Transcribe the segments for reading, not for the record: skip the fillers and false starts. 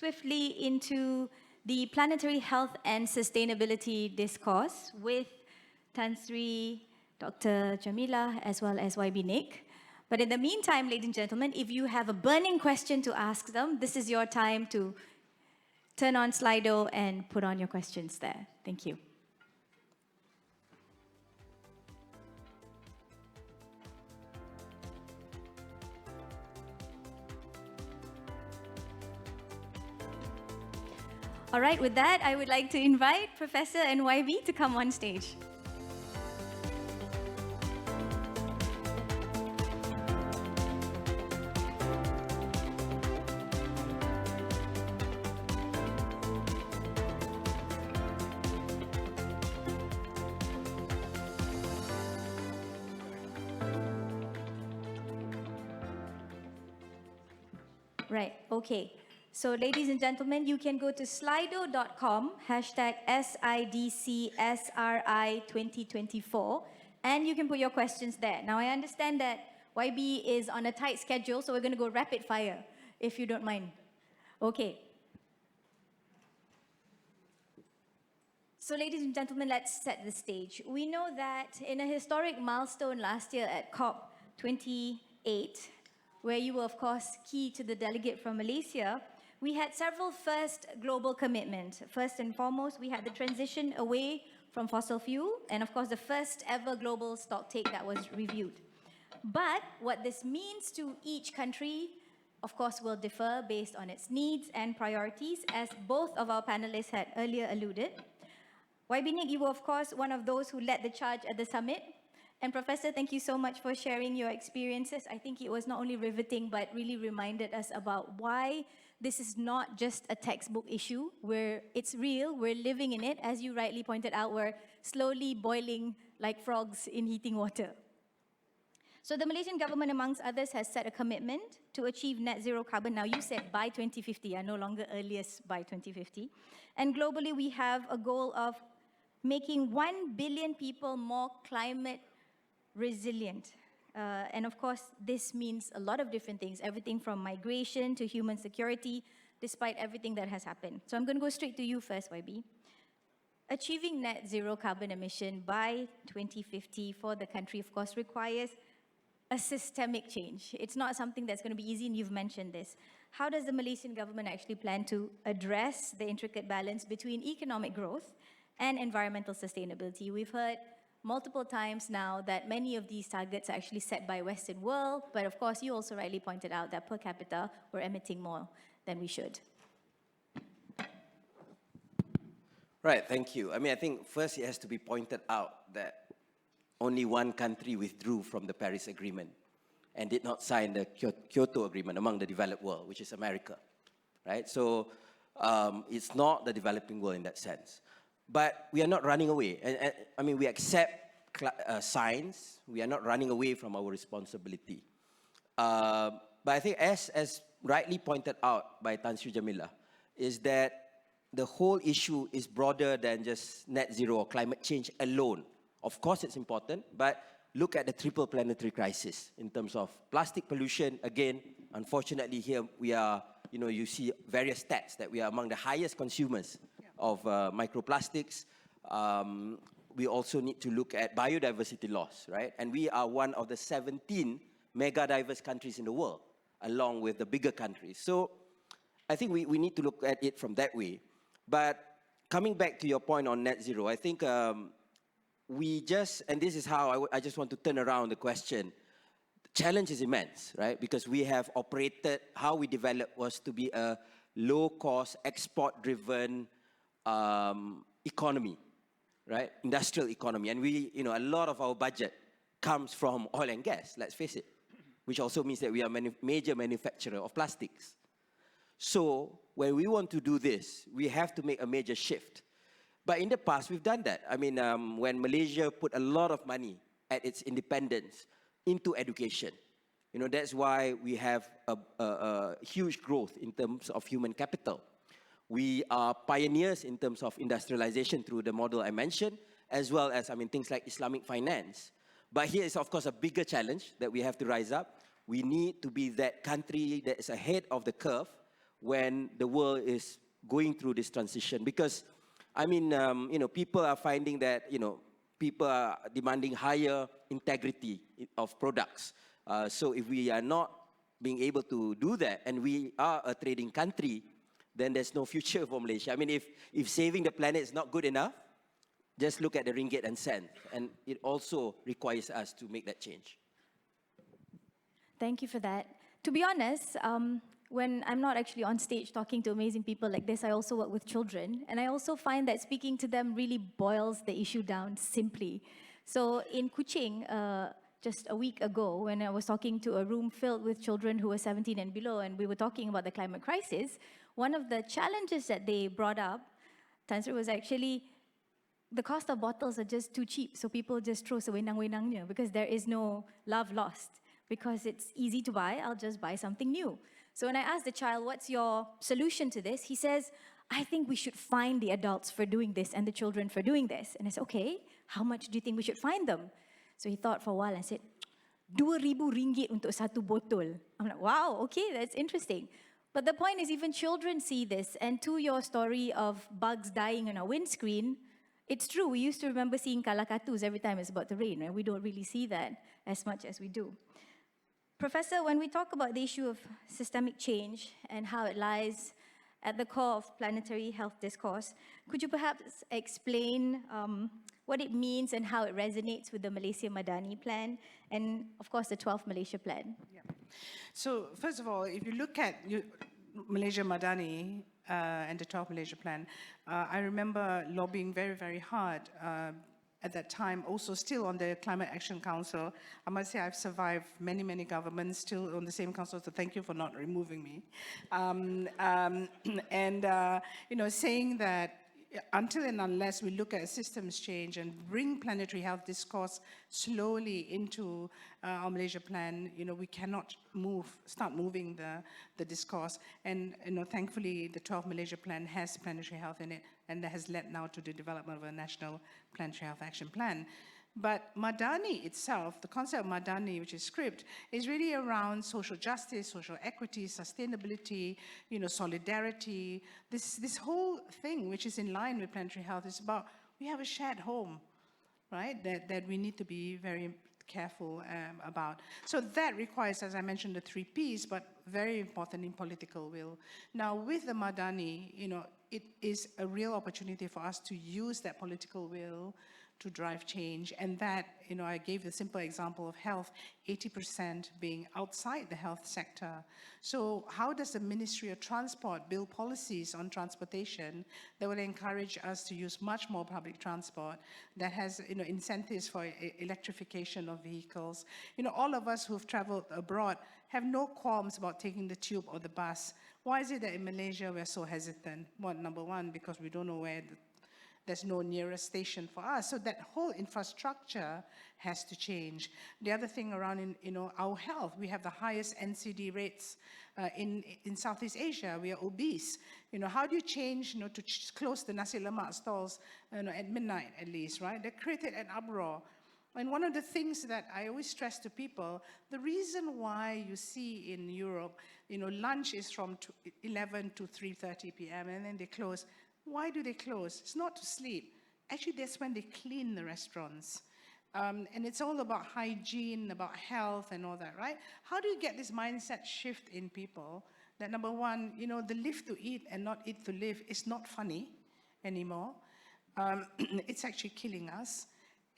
swiftly into the Planetary Health and Sustainability Discourse with Tan Sri, Dr. Jemilah, as well as YB Nik. But in the meantime, ladies and gentlemen, if you have a burning question to ask them, this is your time to turn on Slido and put on your questions there. Thank you. All right, with that, I would like to invite Professor and YB to come on stage. Right, okay. So ladies and gentlemen, you can go to slido.com, #SIDCSRI2024, and you can put your questions there. Now, I understand that YB is on a tight schedule, so we're going to go rapid fire, if you don't mind. Okay. So ladies and gentlemen, let's set the stage. We know that in a historic milestone last year at COP28, where you were, of course, key to the delegate from Malaysia, we had several first global commitments. First and foremost, we had the transition away from fossil fuel, and of course, the first ever global stocktake that was reviewed. But what this means to each country, of course, will differ based on its needs and priorities, as both of our panelists had earlier alluded. YB Nik, you were, of course, one of those who led the charge at the summit. And Professor, thank you so much for sharing your experiences. I think it was not only riveting, but really reminded us about why this is not just a textbook issue, where it's real, we're living in it. As you rightly pointed out, we're slowly boiling like frogs in heating water. So the Malaysian government, amongst others, has set a commitment to achieve net zero carbon. Now, you said by 2050, no longer earliest by 2050. And globally, we have a goal of making 1 billion people more climate resilient. And of course, this means a lot of different things, everything from migration to human security, despite everything that has happened. So I'm going to go straight to you first, YB. Achieving net zero carbon emission by 2050 for the country, of course, requires a systemic change. It's not something that's going to be easy, and you've mentioned this. How does the Malaysian government actually plan to address the intricate balance between economic growth and environmental sustainability? We've heard multiple times now that many of these targets are actually set by Western world, but of course you also rightly pointed out that per capita we're emitting more than we should. Right, thank you. I mean, I think first it has to be pointed out that only one country withdrew from the Paris Agreement and did not sign the Kyoto Agreement among the developed world, which is America, right? So it's not the developing world in that sense. But we are not running away. And I mean, we accept science. We are not running away from our responsibility. But I think as rightly pointed out by Tan Sri Jemilah, is that the whole issue is broader than just net zero or climate change alone. Of course, it's important, but look at the triple planetary crisis in terms of plastic pollution. Again, unfortunately, here we are, you see various stats that we are among the highest consumers of microplastics. We also need to look at biodiversity loss, right? And we are one of the 17 mega diverse countries in the world, along with the bigger countries. So I think we need to look at it from that way. But coming back to your point on net zero, I think and this is how I just want to turn around the question. The challenge is immense, right? Because we have operated, how we developed was to be a low-cost, export-driven economy, right? Industrial economy. And we, a lot of our budget comes from oil and gas, let's face it, which also means that we are a major manufacturer of plastics. So when we want to do this, we have to make a major shift. But in the past, we've done that. I mean, when Malaysia put a lot of money at its independence into education, that's why we have a huge growth in terms of human capital. We are pioneers in terms of industrialization through the model I mentioned, as well as, things like Islamic finance. But here is, of course, a bigger challenge that we have to rise up. We need to be that country that is ahead of the curve when the world is going through this transition. Because, I mean, people are finding that, people are demanding higher integrity of products. So if we are not being able to do that, and we are a trading country, then there's no future for Malaysia. I mean, if saving the planet is not good enough, just look at the ringgit and cent. And it also requires us to make that change. Thank you for that. To be honest, when I'm not actually on stage talking to amazing people like this, I also work with children. And I also find that speaking to them really boils the issue down simply. So in Kuching, just a week ago, when I was talking to a room filled with children who were 17 and below, and we were talking about the climate crisis, one of the challenges that they brought up, Tan Sri, was actually the cost of bottles are just too cheap, so people just throw sewenang-wenangnya because there is no love lost. Because it's easy to buy, I'll just buy something new. So when I asked the child, what's your solution to this? He says, I think we should fine the adults for doing this and the children for doing this. And I said, okay, how much do you think we should fine them? So he thought for a while and said, RM2,000 untuk satu botol. I'm like, wow, okay, that's interesting. But the point is, even children see this. And to your story of bugs dying on our windscreen, it's true. We used to remember seeing kalakatus every time it's about to rain, right? We don't really see that as much as we do. Professor, when we talk about the issue of systemic change and how it lies at the core of planetary health discourse, could you perhaps explain what it means and how it resonates with the Malaysia Madani plan and, of course, the 12th Malaysia plan? Yeah. So, first of all, if you look at Malaysia Madani and the 12th Malaysia plan, I remember lobbying very, very hard at that time, also still on the Climate Action Council. I must say I've survived many, many governments still on the same council, so thank you for not removing me. Saying that until and unless we look at systems change and bring planetary health discourse slowly into our Malaysia plan, we cannot start moving the discourse. And thankfully, the 12th Malaysia plan has planetary health in it, and that has led now to the development of a national planetary health action plan. But Madani itself, the concept of Madani, which is script, is really around social justice, social equity, sustainability, solidarity. This whole thing, which is in line with planetary health, is about we have a shared home, right? That we need to be very careful about. So that requires, as I mentioned, the 3 Ps, but very important in political will. Now, with the Madani, it is a real opportunity for us to use that political will to drive change, and that, I gave the simple example of health, 80% being outside the health sector. So how does the Ministry of Transport build policies on transportation that will encourage us to use much more public transport, that has, incentives for electrification of vehicles? All of us who've traveled abroad have no qualms about taking the tube or the bus. Why is it that in Malaysia we're so hesitant? Well, number one, because we don't know where there's no nearest station for us. So that whole infrastructure has to change. The other thing around our health, we have the highest NCD rates in Southeast Asia. We are obese. How do you change, to close the nasi lemak stalls, at midnight at least, right? That created an uproar. And one of the things that I always stress to people, the reason why you see in Europe, lunch is from 11 to 3:30 p.m. and then they close. Why do they close? It's not to sleep. Actually, that's when they clean the restaurants. And it's all about hygiene, about health and all that, right? How do you get this mindset shift in people that, number one, the live to eat and not eat to live is not funny anymore. It's actually killing us.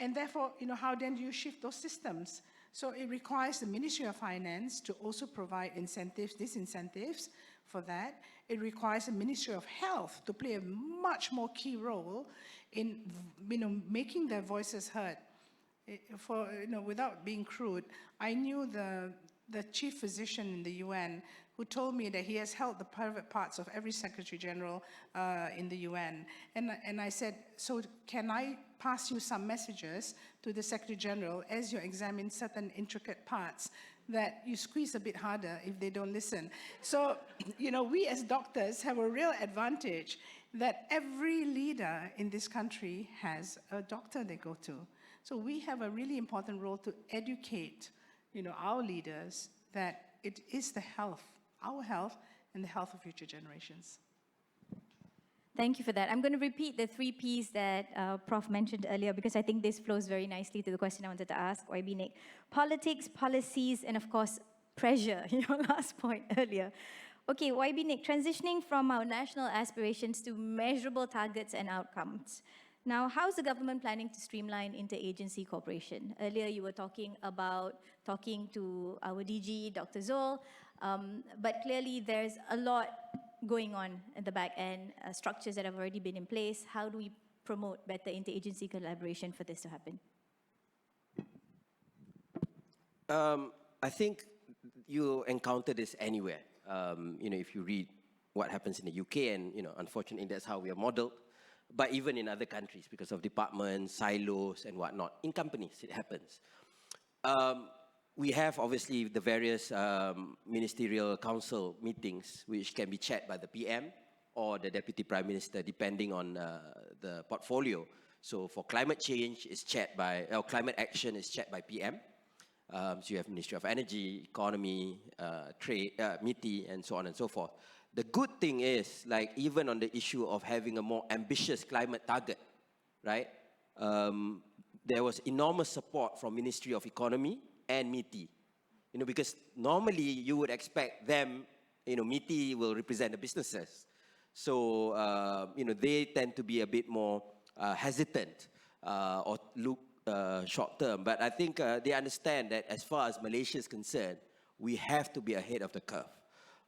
And therefore, how then do you shift those systems? So it requires the Ministry of Finance to also provide incentives, disincentives for that. It requires the Ministry of Health to play a much more key role in making their voices heard. Without being crude, I knew the chief physician in the UN who told me that he has held the private parts of every Secretary General in the UN. And I said, so can I pass you some messages to the Secretary General as you examine certain intricate parts that you squeeze a bit harder if they don't listen? So, we as doctors have a real advantage that every leader in this country has a doctor they go to. So we have a really important role to educate, our leaders that it is the health, our health, and the health of future generations. Thank you for that. I'm going to repeat the 3 Ps that Prof mentioned earlier because I think this flows very nicely to the question I wanted to ask, YB Nik. Politics, policies, and of course, pressure, your last point earlier. Okay, YB Nik, transitioning from our national aspirations to measurable targets and outcomes. Now, how's the government planning to streamline interagency cooperation? Earlier, you were talking about talking to our DG, Dr. Zol, but clearly there's a lot going on at the back end, structures that have already been in place. How do we promote better interagency collaboration for this to happen? I think you encounter this anywhere. If you read what happens in the UK, and unfortunately that's how we are modeled, but even in other countries because of departments, silos, and whatnot. In companies, it happens. We have obviously the various ministerial council meetings which can be chaired by the PM or the Deputy Prime Minister depending on the portfolio. So for climate change, it's chaired by, climate action is chaired by PM. So you have Ministry of Energy, Economy, Trade, MITI, and so on and so forth. The good thing is, like even on the issue of having a more ambitious climate target, right? There was enormous support from Ministry of Economy and MITI, because normally you would expect them, MITI will represent the businesses. So, they tend to be a bit more hesitant or look short term. But I think they understand that as far as Malaysia is concerned, we have to be ahead of the curve.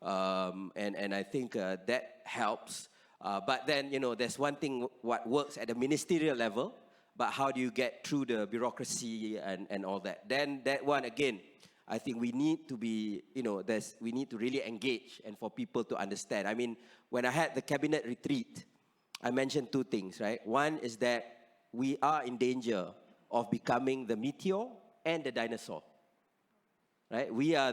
And I think that helps. But then, there's one thing what works at the ministerial level, but how do you get through the bureaucracy and all that? Then that one, again, I think we need to be, we need to really engage and for people to understand. I mean, when I had the cabinet retreat, I mentioned 2 things, right? One is that we are in danger of becoming the meteor and the dinosaur, right? We are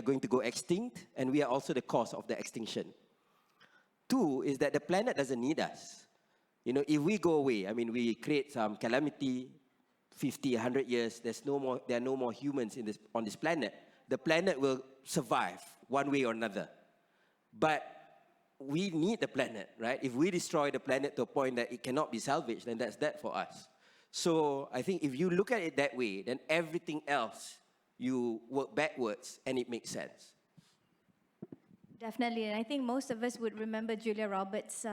going to go extinct, and we are also the cause of the extinction. 2 is that the planet doesn't need us. If we go away, I mean, we create some calamity, 50, 100 years, there are no more humans on this planet. The planet will survive one way or another. But we need the planet, right? If we destroy the planet to a point that it cannot be salvaged, then that's that for us. So I think if you look at it that way, then everything else, you work backwards and it makes sense. Definitely, and I think most of us would remember Julia Roberts'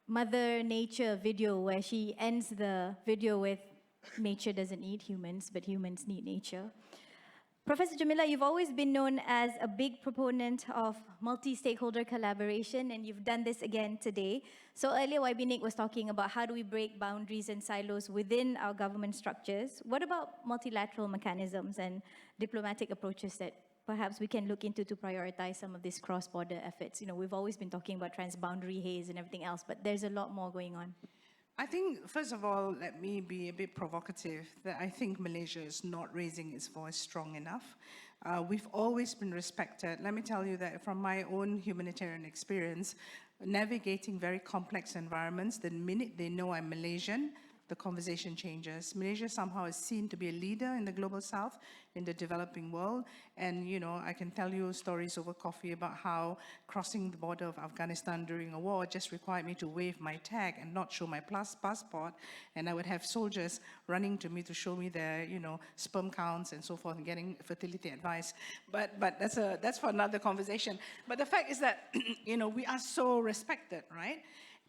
Mother Nature video where she ends the video with nature doesn't need humans, but humans need nature. Professor Jemilah, you've always been known as a big proponent of multi-stakeholder collaboration, and you've done this again today. So earlier, YB Nik was talking about how do we break boundaries and silos within our government structures. What about multilateral mechanisms and diplomatic approaches that perhaps we can look into to prioritize some of these cross-border efforts? We've always been talking about transboundary haze and everything else, but there's a lot more going on. I think, first of all, let me be a bit provocative, that I think Malaysia is not raising its voice strong enough. We've always been respected. Let me tell you that from my own humanitarian experience, navigating very complex environments, the minute they know I'm Malaysian, the conversation changes. Malaysia somehow is seen to be a leader in the global south, in the developing world. And, I can tell you stories over coffee about how crossing the border of Afghanistan during a war just required me to wave my tag and not show my passport. And I would have soldiers running to me to show me their, sperm counts and so forth, and getting fertility advice. But that's for another conversation. But the fact is that, we are so respected, right?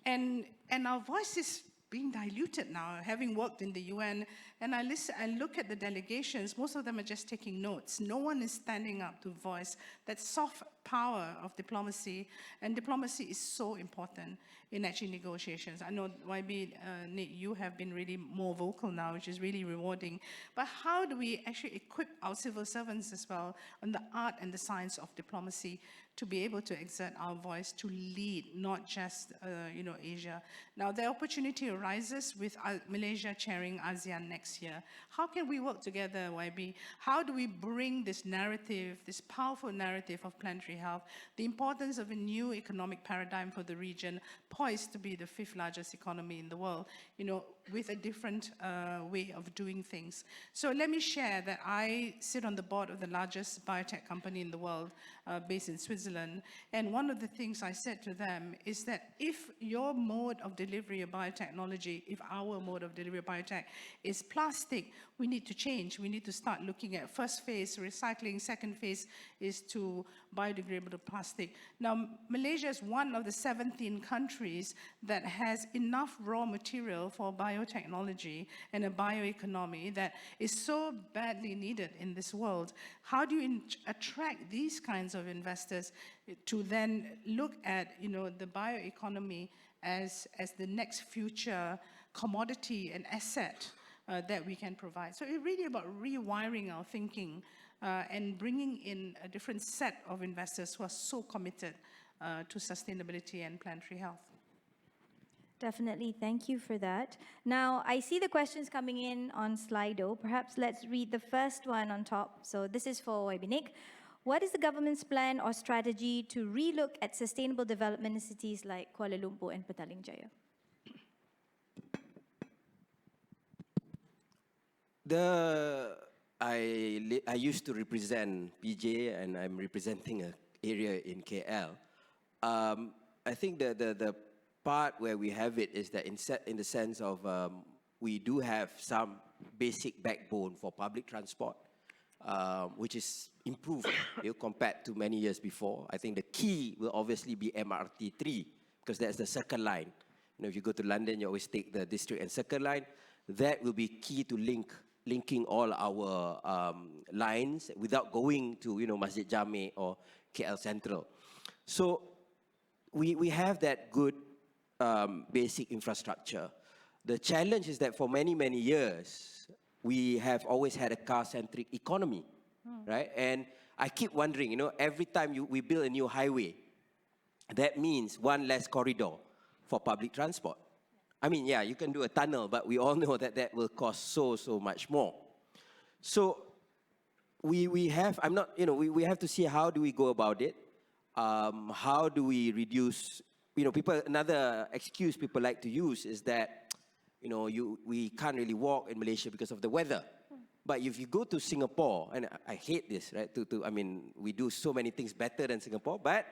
And our voice is being diluted now, having worked in the UN, and I look at the delegations, most of them are just taking notes. No one is standing up to voice that soft power of diplomacy, and diplomacy is so important in actually negotiations. I know, YB, Nik, you have been really more vocal now, which is really rewarding, but how do we actually equip our civil servants as well on the art and the science of diplomacy to be able to exert our voice, to lead, not just, Asia. Now, the opportunity arises with Malaysia chairing ASEAN next year. How can we work together, YB? How do we bring this narrative, this powerful narrative of planetary health, the importance of a new economic paradigm for the region, poised to be the 5th largest economy in the world, with a different way of doing things. So let me share that I sit on the board of the largest biotech company in the world, based in Switzerland. And one of the things I said to them is that if your mode of delivery of biotechnology, if our mode of delivery of biotech is plastic, we need to change. We need to start looking at first phase recycling, second phase is to biodegradable plastic. Now, Malaysia is one of the 17 countries that has enough raw material for biotechnology and a bioeconomy that is so badly needed in this world. How do you attract these kinds of investors to then look at, the bioeconomy as the next future commodity and asset that we can provide? So it's really about rewiring our thinking and bringing in a different set of investors who are so committed to sustainability and planetary health. Definitely, thank you for that. Now, I see the questions coming in on Slido. Perhaps let's read the first one on top. So this is for Nik. What is the government's plan or strategy to relook at sustainable development in cities like Kuala Lumpur and Petaling Jaya? I used to represent PJ, and I'm representing an area in KL. I think the part where we have it is that in the sense of we do have some basic backbone for public transport, which is improved compared to many years before. I think the key will obviously be MRT3, because that's the Circle Line. If you go to London, you always take the District and Circle Line. That will be key to linking all our lines without going to Masjid Jami or KL Central. So we have that good basic infrastructure. The challenge is that for many, many years, we have always had a car-centric economy, right? And I keep wondering, every time we build a new highway, that means one less corridor for public transport. I mean, yeah, you can do a tunnel, but we all know that that will cost so much more. So we have to see how do we go about it. How do we reduce? Another excuse people like to use is that, we can't really walk in Malaysia because of the weather. But if you go to Singapore, and I hate this, right? We do so many things better than Singapore, but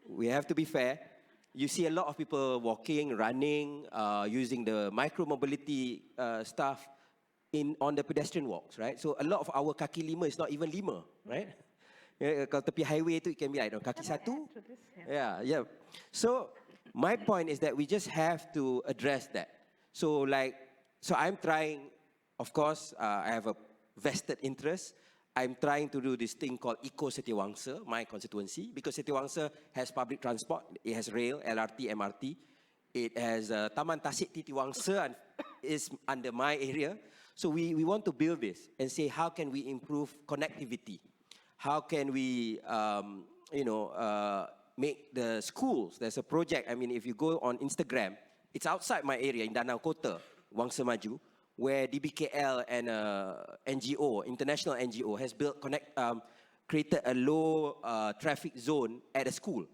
we have to be fair. You see a lot of people walking, running, using the micro-mobility stuff on the pedestrian walks, right? So a lot of our kaki lima is not even lima, right? Kalau tepi highway tu, it can be like kaki satu. Yeah. So my point is that we just have to address that. So I'm trying, of course, I have a vested interest. I'm trying to do this thing called Eco Setiawangsa, my constituency, because Setiawangsa has public transport. It has rail, LRT, MRT. It has Taman Tasik Titiwangsa, and is under my area. So we want to build this and say, how can we improve connectivity? How can we, make the schools? There's a project. I mean, if you go on Instagram, it's outside my area in Danau Kota, Wangsa Maju, where DBKL and NGO, international NGO, has created a low traffic zone at a school.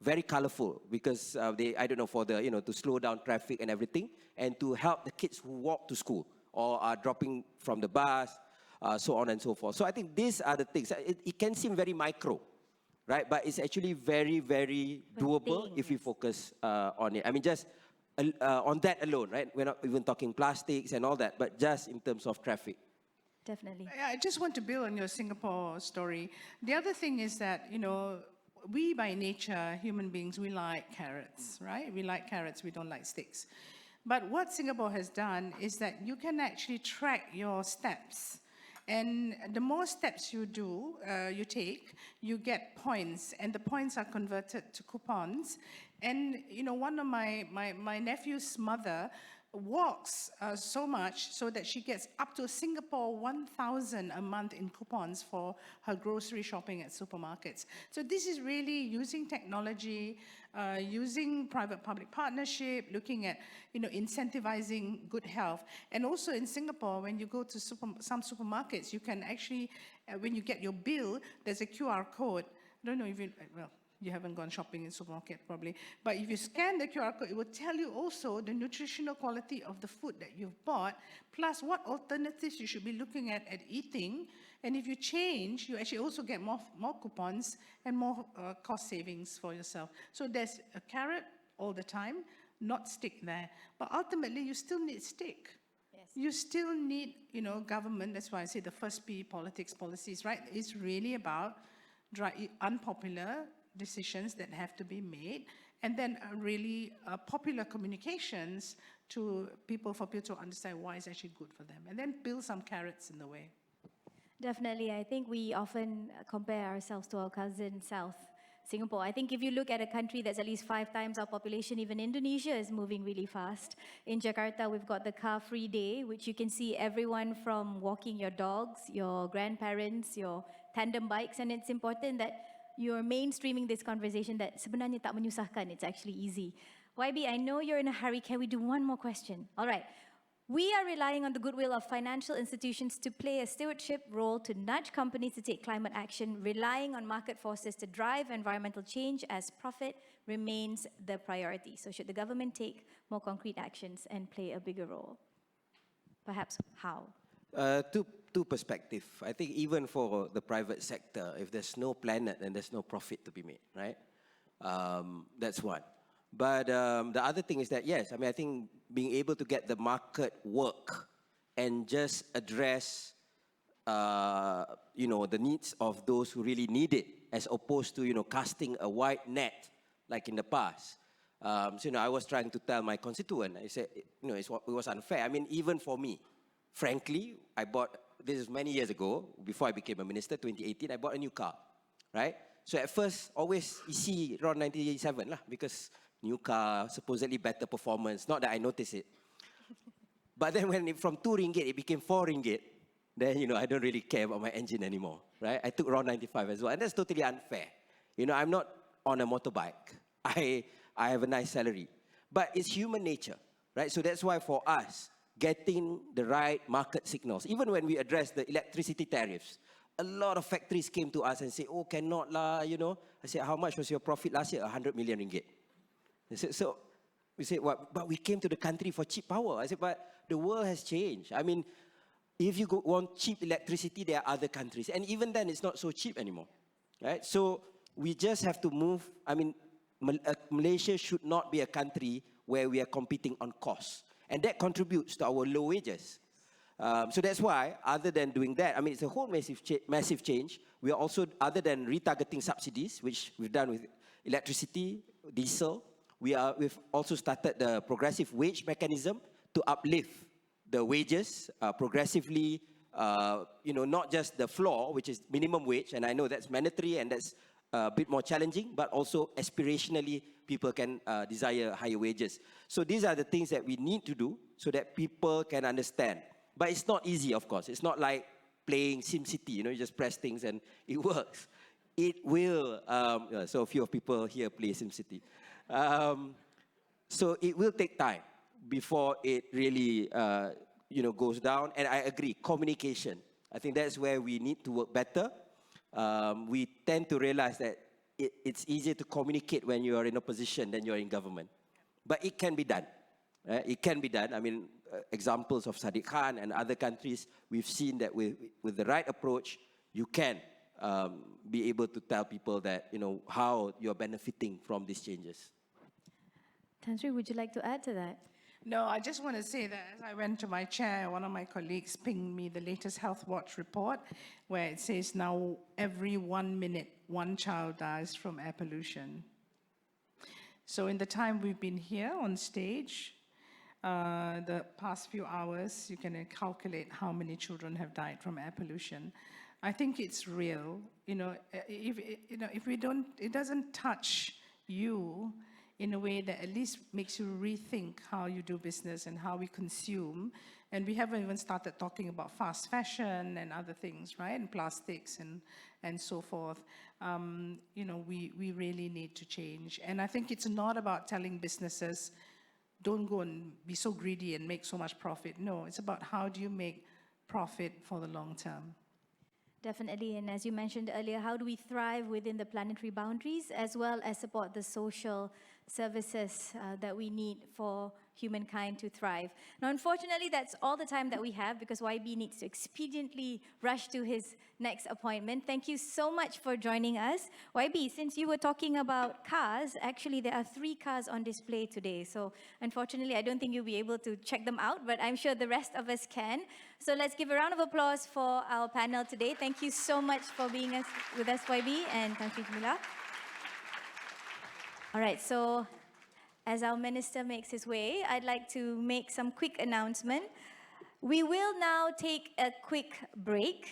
Very colorful, because for to slow down traffic and everything, and to help the kids who walk to school or are dropping from the bus, so on and so forth. So I think these are the things. It can seem very micro, right? But it's actually very, very doable if we focus on it. I mean, just on that alone, right? We're not even talking plastics and all that, but just in terms of traffic. Definitely. I just want to build on your Singapore story. The other thing is that, we by nature, human beings, we like carrots, right? We like carrots, we don't like sticks. But what Singapore has done is that you can actually track your steps. And the more steps you take, you get points, and the points are converted to coupons. And, one of my nephew's mother walks so much so that she gets up to Singapore 1,000 a month in coupons for her grocery shopping at supermarkets. So this is really using technology, using private-public partnership, looking at, incentivizing good health. And also in Singapore, when you go to some supermarkets, you can actually, when you get your bill, there's a QR code. I don't know if You haven't gone shopping in supermarket probably. But if you scan the QR code, it will tell you also the nutritional quality of the food that you've bought, plus what alternatives you should be looking at eating. And if you change, you actually also get more coupons and more cost savings for yourself. So there's a carrot all the time, not stick there. But ultimately, you still need stick. Yes. You still need, government. That's why I say the first P, politics, policies, right? It's really about unpopular decisions that have to be made, and then really popular communications to people for people to understand why it's actually good for them, and then build some carrots in the way. Definitely. I think we often compare ourselves to our cousin South Singapore. I think if you look at a country that's at least 5 times our population, even Indonesia is moving really fast. In Jakarta, we've got the car-free day, which you can see everyone from walking your dogs, your grandparents, your tandem bikes, and it's important that you're mainstreaming this conversation that sebenarnya tak menyusahkan, it's actually easy. YB, I know you're in a hurry. Can we do one more question? All right. We are relying on the goodwill of financial institutions to play a stewardship role to nudge companies to take climate action, relying on market forces to drive environmental change as profit remains the priority. So should the government take more concrete actions and play a bigger role? Perhaps how? Two perspectives. I think even for the private sector, if there's no planet, then there's no profit to be made, right? That's one. But the other thing is that, yes, I think being able to get the market work and just address, the needs of those who really need it, as opposed to, casting a wide net like in the past. I was trying to tell my constituent, I said, it was unfair. Even for me, frankly, this is many years ago, before I became a minister, 2018, I bought a new car, right? So at first, always EC around 97 lah, because new car, supposedly better performance, not that I notice it. But then when from 2 ringgit, it became 4 ringgit, then, I don't really care about my engine anymore, right? I took around 95 as well, and that's totally unfair. I'm not on a motorbike. I have a nice salary. But it's human nature, right? So that's why for us, getting the right market signals, even when we address the electricity tariffs, a lot of factories came to us and say, oh, cannot lah, I said, how much was your profit last year? 100 million ringgit. They said, so we said, what? But we came to the country for cheap power. I said, but the world has changed. If you want cheap electricity, there are other countries. And even then, it's not so cheap anymore, right? So we just have to move. Malaysia should not be a country where we are competing on cost. And that contributes to our low wages. So that's why, other than doing that, it's a whole massive change. We are also, other than retargeting subsidies, which we've done with electricity, diesel, we've also started the progressive wage mechanism to uplift the wages progressively, not just the floor, which is minimum wage, and I know that's mandatory and that's a bit more challenging, but also aspirationally, people can desire higher wages. So these are the things that we need to do so that people can understand. But it's not easy, of course. It's not like playing SimCity, you just press things and it works. It will, so a few of people here play SimCity. So it will take time before it really, goes down. And I agree, communication. I think that's where we need to work better. We tend to realize that it's easier to communicate when you are in opposition than you're in government. But it can be done. It can be done. Examples of Sadiq Khan and other countries, we've seen that with the right approach, you can be able to tell people that, how you're benefiting from these changes. Tan Sri, would you like to add to that? No, I just want to say that as I went to my chair, one of my colleagues pinged me the latest Health Watch report, where it says now every 1 minute, 1 child dies from air pollution. So in the time we've been here on stage, the past few hours, you can calculate how many children have died from air pollution. I think it's real. If we don't, it doesn't touch you in a way that at least makes you rethink how you do business and how we consume. And we haven't even started talking about fast fashion and other things, right? And plastics and so forth. We really need to change. And I think it's not about telling businesses, don't go and be so greedy and make so much profit. No, it's about how do you make profit for the long term. Definitely, and as you mentioned earlier, how do we thrive within the planetary boundaries as well as support the social services that we need for humankind to thrive? Now, unfortunately, that's all the time that we have because YB needs to expediently rush to his next appointment. Thank you so much for joining us. YB, since you were talking about cars, actually there are 3 cars on display today. So unfortunately, I don't think you'll be able to check them out, but I'm sure the rest of us can. So let's give a round of applause for our panel today. Thank you so much for being with us, YB, and Tan Sri Jemilah. All right, so as our minister makes his way, I'd like to make some quick announcement. We will now take a quick break.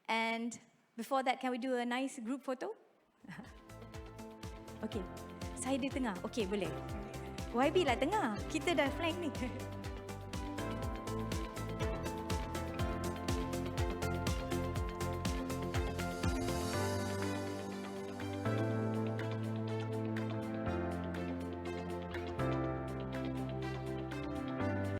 And before that, can we do a nice group photo? Okay, saya di tengah. Okay, boleh. YB lah tengah. Kita dah flank ni.